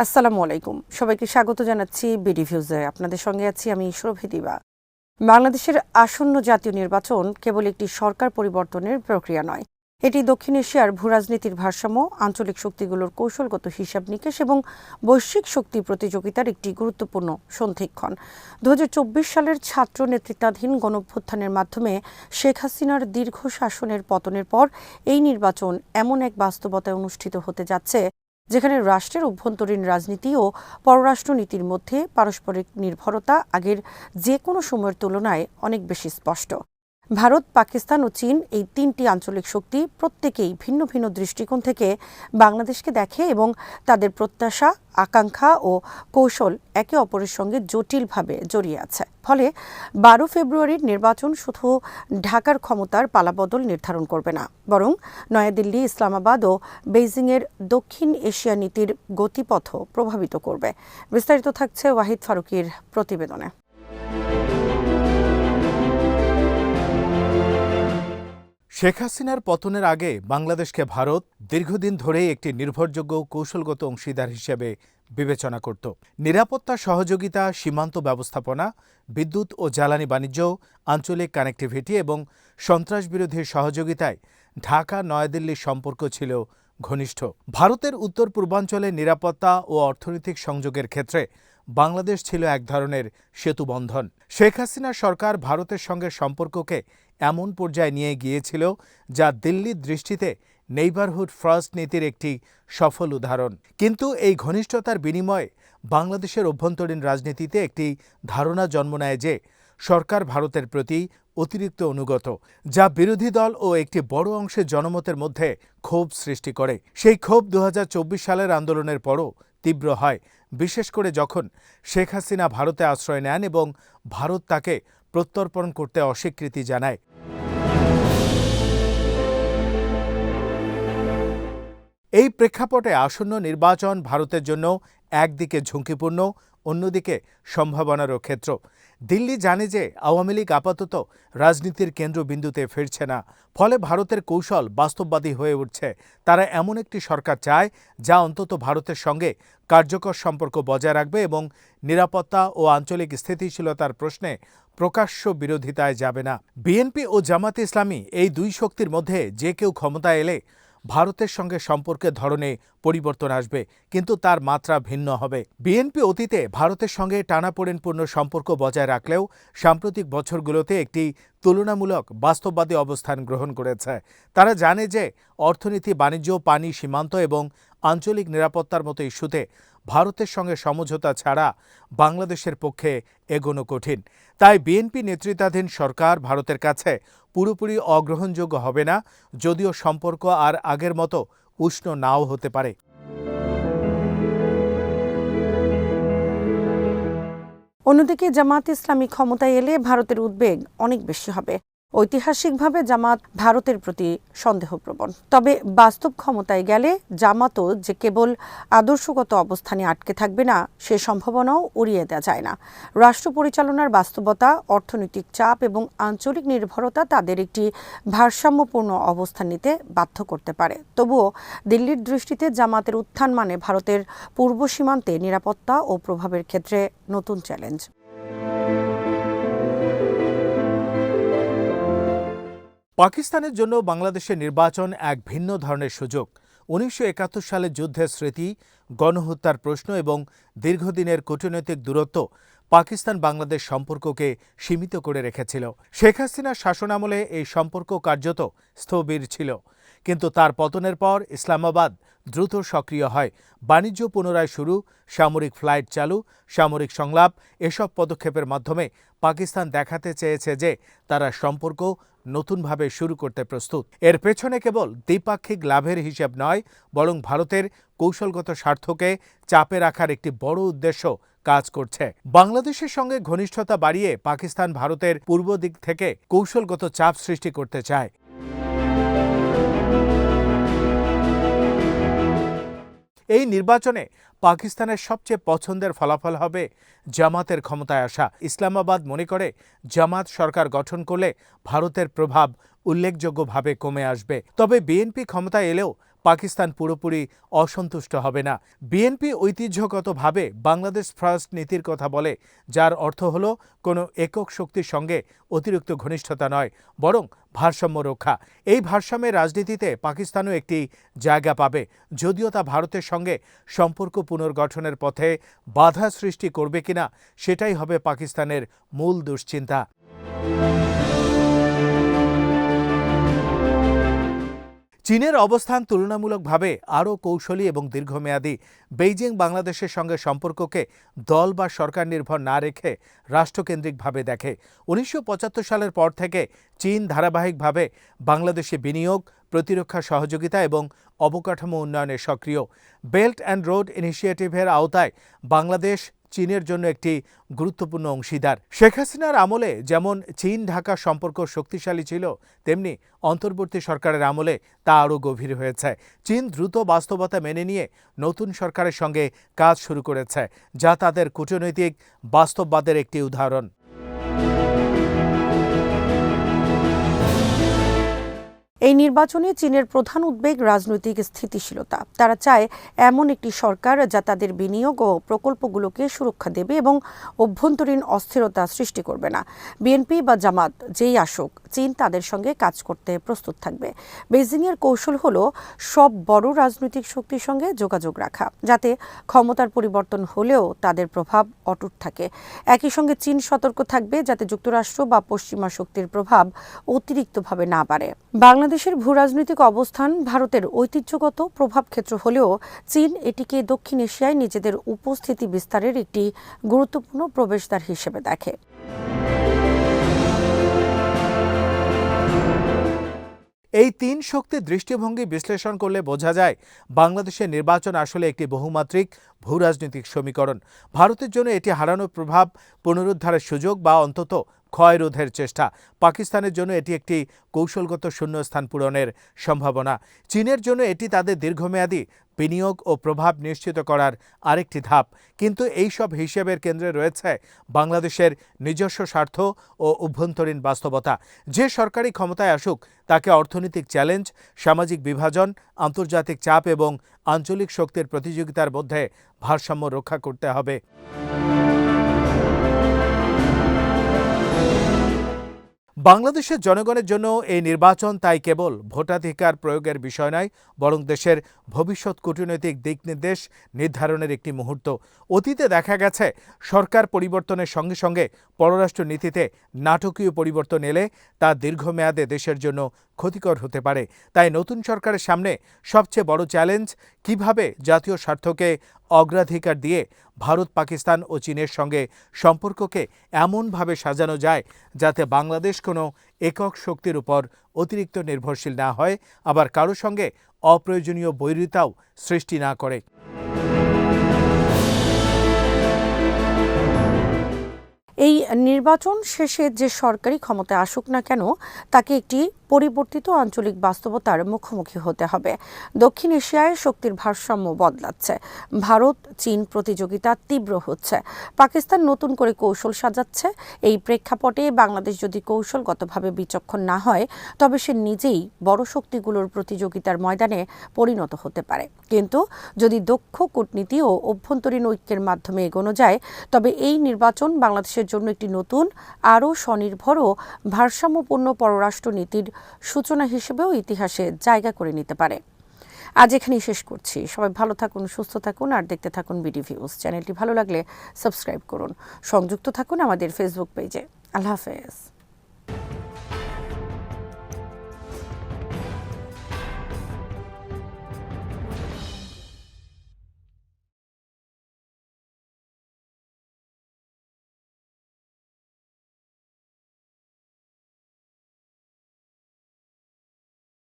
আসসালামু আলাইকুম, সবাইকে স্বাগত জানাচ্ছি বিডি ভিউজে। আপনাদের সঙ্গে আছি আমি সুরভি দিবা। বাংলাদেশের আসন্ন জাতীয় নির্বাচন কেবল একটি সরকার পরিবর্তনের প্রক্রিয়া নয়, এটি দক্ষিণ এশিয়ার ভূরাজনীতির ভারসাম্য, আঞ্চলিক শক্তিগুলোর কৌশলগত হিসাব নিকেশ এবং বৈশ্বিক শক্তি প্রতিযোগিতার একটি গুরুত্বপূর্ণ সন্ধিক্ষণ। 2024 সালের ছাত্র নেতৃত্বাধীন গণঅভ্যুত্থানের মাধ্যমে শেখ হাসিনার দীর্ঘ শাসনের পতনের পর এই নির্বাচন এমন এক বাস্তবতায় অনুষ্ঠিত হতে যাচ্ছে যেখানে রাষ্ট্রের অভ্যন্তরীণ রাজনীতি ও পররাষ্ট্রনীতির মধ্যে পারস্পরিক নির্ভরতা আগের যে কোনো সময়ের তুলনায় অনেক বেশি স্পষ্ট। ভারত, পাকিস্তান ও চীন, এই তিনটি আঞ্চলিক শক্তি প্রত্যেকেই ভিন্ন ভিন্ন দৃষ্টিকোণ থেকে বাংলাদেশকে দেখে এবং তাদের প্রত্যাশা, আকাঙ্ক্ষা ও কৌশল একে অপরের সঙ্গে জটিলভাবে জড়িয়ে আছে। ফলে 12 ফেব্রুয়ারির নির্বাচন শুধু ঢাকার ক্ষমতার পালাবদল নির্ধারণ করবে না, বরং নয়াদিল্লি, ইসলামাবাদ ও বেইজিংয়ের দক্ষিণ এশিয়া নীতির গতিপথও প্রভাবিত করবে। বিস্তারিত থাকছে ওয়াহিদ ফারুকীর প্রতিবেদনে। শেখ হাসিনার পতনের আগে বাংলাদেশকে ভারত দীর্ঘদিন ধরেই একটি নির্ভরযোগ্য কৌশলগত অংশীদার হিসেবে বিবেচনা করত। নিরাপত্তা সহযোগিতা, সীমান্ত ব্যবস্থাপনা, বিদ্যুৎ ও জ্বালানি বাণিজ্য, আঞ্চলিক কানেক্টিভিটি এবং সন্ত্রাসবিরোধী সহযোগিতায় ঢাকা নয়াদিল্লির সম্পর্ক ছিল ঘনিষ্ঠ। ভারতের উত্তর পূর্বাঞ্চলে নিরাপত্তা ও অর্থনৈতিক সংযোগের ক্ষেত্রে বাংলাদেশ ছিল এক ধরনের সেতুবন্ধন। শেখ হাসিনা সরকার ভারতের সঙ্গে সম্পর্ককে এমন পর্যায়ে নিয়ে গিয়েছিল যা দিল্লির দৃষ্টিতে নেইবারহুড ফার্স্ট নীতির একটি সফল উদাহরণ। কিন্তু এই ঘনিষ্ঠতার বিনিময়ে বাংলাদেশের অভ্যন্তরীণ রাজনীতিতে একটি ধারণা জন্ম নেয় যে সরকার ভারতের প্রতি অতিরিক্ত অনুগত, যা বিরোধী দল ও একটি বড় অংশের জনমতের মধ্যে ক্ষোভ সৃষ্টি করে। সেই ক্ষোভ 2024 সালের আন্দোলনের পরও তীব্র হয়, বিশেষ করে যখন শেখ হাসিনা ভারতে আশ্রয় নেন এবং ভারত তাকে প্রত্যর্পণ করতে অস্বীকৃতি জানায়। এই প্রেক্ষাপটে আসন্ন নির্বাচন ভারতের জন্য একদিকে ঝুঁকিপূর্ণ, অন্যদিকে সম্ভাবনারও ক্ষেত্র। দিল্লি জানে যে আওয়ামী লীগ আপাতত রাজনীতির কেন্দ্রবিন্দুতে ফিরছে না, ফলে ভারতের কৌশল বাস্তববাদী হয়ে উঠছে। তারা এমন একটি সরকার চায় যা অন্তত ভারতের সঙ্গে কার্যকর সম্পর্ক বজায় রাখবে এবং নিরাপত্তা ও আঞ্চলিক স্থিতিশীলতার প্রশ্নে প্রকাশ্য বিরোধিতায় যাবে না। বিএনপি ও জামাতে ইসলামী, এই দুই শক্তির মধ্যে যে কেউ ক্ষমতায় এলে ভারতের সঙ্গে সম্পর্কের ধরনে পরিবর্তন আসবে, কিন্তু তার মাত্রা ভিন্ন হবে। বিএনপি অতীতে ভারতের সঙ্গে টানাপোড়েনপূর্ণ সম্পর্ক বজায় রাখলেও সাম্প্রতিক বছরগুলোতে একটি তুলনামূলক বাস্তববাদী অবস্থান গ্রহণ করেছে। তারা জানে যে অর্থনীতি, বাণিজ্য, পানি, সীমান্ত এবং আঞ্চলিক নিরাপত্তার মতো ইস্যুতে ভারতের সঙ্গে সমঝোতা ছাড়া বাংলাদেশের পক্ষে এগোনো কঠিন। তাই বিএনপি নেতৃত্বাধীন সরকার ভারতের কাছে পুরোপুরি অগ্রহণযোগ্য হবে না, যদিও সম্পর্ক আর আগের মতো উষ্ণ নাও হতে পারে। অন্যদিকে জামাত ইসলামী ক্ষমতায় এলে ভারতের উদ্বেগ অনেক বেশি হবে। ঐতিহাসিকভাবে জামাত ভারতের প্রতি সন্দেহপ্রবণ, তবে বাস্তব ক্ষমতায় গেলে জামাতও যে কেবল আদর্শগত অবস্থানে আটকে থাকবে না, সে সম্ভাবনাও উড়িয়ে দেওয়া যায় না। রাষ্ট্র পরিচালনার বাস্তবতা, অর্থনৈতিক চাপ এবং আঞ্চলিক নির্ভরতা তাদের একটি ভারসাম্যপূর্ণ অবস্থান নিতে বাধ্য করতে পারে। তবুও দিল্লির দৃষ্টিতে জামাতের উত্থান মানে ভারতের পূর্ব সীমান্তে নিরাপত্তা ও প্রভাবের ক্ষেত্রে নতুন চ্যালেঞ্জ। পাকিস্তানের জন্য বাংলাদেশের নির্বাচন এক ভিন্ন ধরনের সুযোগ। 1971 সালের যুদ্ধের স্মৃতি, গণহত্যার প্রশ্ন এবং দীর্ঘদিনের কূটনৈতিক দূরত্ব পাকিস্তান বাংলাদেশ সম্পর্ককে সীমিত করে রেখেছিল। শেখ হাসিনার শাসনামলে এই সম্পর্ক কার্যত স্থবির ছিল, কিন্তু তার পতনের পর ইসলামাবাদ দ্রুত সক্রিয় হয়। বাণিজ্য পুনরায় শুরু, সামরিক ফ্লাইট চালু, সামরিক সংলাপ, এসব পদক্ষেপের মাধ্যমে পাকিস্তান দেখাতে চেয়েছে যে তারা সম্পর্ক নতুনভাবে শুরু করতে প্রস্তুত। এর পেছনে কেবল দ্বিপাক্ষিক লাভের হিসেব নয়, বরং ভারতের কৌশলগত স্বার্থকে চাপে রাখার একটি বড় উদ্দেশ্য কাজ করছে। বাংলাদেশের সঙ্গে ঘনিষ্ঠতা বাড়িয়ে পাকিস্তান ভারতের পূর্ব দিক থেকে কৌশলগত চাপ সৃষ্টি করতে চায়। এই নির্বাচনে পাকিস্তানের সবচেয়ে পছন্দের ফলাফল হবে জামাতের ক্ষমতায় আসা। ইসলামাবাদ মনে করে জামাত সরকার গঠন করলে ভারতের প্রভাব উল্লেখযোগ্যভাবে কমে আসবে। তবে বিএনপি ক্ষমতায় এলেও পাকিস্তান পুরোপুরি অসন্তুষ্ট হবে না। বিএনপি ঐতিহ্যগতভাবে বাংলাদেশ ফার্স্ট নীতির কথা বলে, যার অর্থ হলো কোনো একক শক্তির সঙ্গে অতিরিক্ত ঘনিষ্ঠতা নয়, বরং ভারসাম্য রক্ষা। এই ভারসাম্যের রাজনীতিতে পাকিস্তানও একটি জায়গা পাবে, যদিও তা ভারতের সঙ্গে সম্পর্ক পুনর্গঠনের পথে বাধা সৃষ্টি করবে কিনা সেটাই হবে পাকিস্তানের মূল দুশ্চিন্তা। চীনের অবস্থান তুলনামূলকভাবে আরও কৌশলী এবং দীর্ঘমেয়াদী। বেইজিং বাংলাদেশের সঙ্গে সম্পর্ককে দল বা সরকার নির্ভর না রেখে রাষ্ট্রকেন্দ্রিকভাবে দেখে। ১৯৭৫ সালের পর থেকে চীন ধারাবাহিকভাবে বাংলাদেশে বিনিয়োগ, প্রতিরক্ষা সহযোগিতা এবং অবকাঠামো উন্নয়নে সক্রিয়। বেল্ট অ্যান্ড রোড ইনিশিয়েটিভের আওতায় বাংলাদেশ চীনের জন্য একটি গুরুত্বপূর্ণ অংশীদার। শেখ হাসিনার আমলে যেমন চীন ঢাকা সম্পর্ক শক্তিশালী ছিল, তেমনি অন্তর্বর্তী সরকারের আমলে তা আরও গভীর হয়েছে। চীন দ্রুত বাস্তবতা মেনে নিয়ে নতুন সরকারের সঙ্গে কাজ শুরু করেছে, যা তাদের কূটনৈতিক বাস্তববাদের একটি উদাহরণ। এই নির্বাচনে চীনের প্রধান উদ্বেগ রাজনৈতিক স্থিতিশীলতা। তারা চায় এমন একটি সরকার যা তাদের বিনিয়োগ ও প্রকল্পগুলোকে সুরক্ষা দেবে এবং অভ্যন্তরীণ অস্থিরতা সৃষ্টি করবে না। বিএনপি বা জামাত যেই আসুক, চীন তাদের সঙ্গে কাজ করতে প্রস্তুত থাকবে। বেইজিংয়ের কৌশল হলো সব বড় রাজনৈতিক শক্তির সঙ্গে যোগাযোগ রাখা, যাতে ক্ষমতার পরিবর্তন হলেও তাদের প্রভাব অটুট থাকে। একই সঙ্গে চীন সতর্ক থাকবে যাতে যুক্তরাষ্ট্র বা পশ্চিমা শক্তির প্রভাব অতিরিক্তভাবে না বাড়ে। বাংলাদেশের ভূরাজনৈতিক অবস্থান ভারতের ঐতিহ্যগত প্রভাব ক্ষেত্র হলেও চীন এটিকে দক্ষিণ এশিয়ায় নিজেদের উপস্থিতি বিস্তারের একটি গুরুত্বপূর্ণ প্রবেশদ্বার হিসেবে দেখে। এই তিন শক্তির দৃষ্টিভঙ্গি বিশ্লেষণ করলে বোঝা যায় বাংলাদেশের নির্বাচন আসলে একটি বহুমাত্রিক ভূরাজনৈতিক সমীকরণ। ভারতের জন্য এটি হারানোর প্রভাব পুনরুদ্ধারের সুযোগ বা অন্তত ক্ষয় রোধের চেষ্টা। পাকিস্তানের জন্য এটি একটি কৌশলগত শূন্যস্থান পূরণের সম্ভাবনা। চীনের জন্য এটি তাদের দীর্ঘমেয়াদী বিনিয়োগ ও প্রভাব নিশ্চিত করার আরেকটি ধাপ। কিন্তু এই সব হিসেবের কেন্দ্রে রয়েছে বাংলাদেশের নিজস্ব স্বার্থ ও অভ্যন্তরীণ বাস্তবতা। যে সরকারি ক্ষমতায় আসুক, তাকে অর্থনৈতিক চ্যালেঞ্জ, সামাজিক বিভাজন, আন্তর্জাতিক চাপ এবং আঞ্চলিক শক্তির প্রতিযোগিতার মধ্যে ভারসাম্য রক্ষা করতে হবে। বাংলাদেশের জনগণের জন্য এই নির্বাচন তাই কেবল ভোটাধিকার প্রয়োগের বিষয় নয়, বরং দেশের ভবিষ্যৎ কূটনৈতিক দিক নির্দেশ নির্ধারণের একটি মুহূর্ত। অতীতে দেখা গেছে সরকার পরিবর্তনের সঙ্গে সঙ্গে পররাষ্ট্র নীতিতে নাটকীয় পরিবর্তন এলে তা দীর্ঘমেয়াদে দেশের জন্য ক্ষতিকর হতে পারে। তাই নতুন সরকারের সামনে সবচেয়ে বড় চ্যালেঞ্জ কিভাবে জাতীয় স্বার্থকে অগ্রাধিকার দিয়ে ভারত, পাকিস্তান ও চীনের সঙ্গে সম্পর্ককে এমনভাবে সাজানো যায় যাতে বাংলাদেশ কোনো একক শক্তির উপর অতিরিক্ত নির্ভরশীল না হয়, আবার কারো সঙ্গে অপ্রয়োজনীয় বৈরিতাও সৃষ্টি না করে। এই নির্বাচন শেষে যে সরকারি ক্ষমতায় আসুক না কেন, তাকে একটি পরিবর্তিত আঞ্চলিক বাস্তবতার মুখোমুখি হতে হবে। দক্ষিণ এশিয়ায় শক্তির ভারসাম্য বদলাচ্ছে। ভারত চীন প্রতিযোগিতা তীব্র হচ্ছে। পাকিস্তান নতুন করে কৌশল সাজাচ্ছে। এই প্রেক্ষাপটে বাংলাদেশ যদি কৌশলগতভাবে বিচক্ষণ না হয়, তবে সে নিজেই বড় শক্তিগুলোর প্রতিযোগিতার ময়দানে পরিণত হতে পারে। কিন্তু যদি দক্ষ কূটনীতি ও অভ্যন্তরীণ ঐক্যের মাধ্যমে এগোনো যায়, তবে এই নির্বাচন বাংলাদেশের জন্য একটি নতুন, আরও স্বনির্ভর ও ভারসাম্যপূর্ণ পররাষ্ট্র নীতির সূচনা হিসেবেও ইতিহাসে জায়গা করে নিতে পারে। আজ এখানেই শেষ করছি। সবাই ভালো থাকুন, সুস্থ থাকুন আর দেখতে থাকুন বিডি ভিউজ। চ্যানেলটি ভালো লাগলে সাবস্ক্রাইব করুন। সংযুক্ত থাকুন আমাদের ফেসবুক পেজে। আল্লাহ হাফেজ।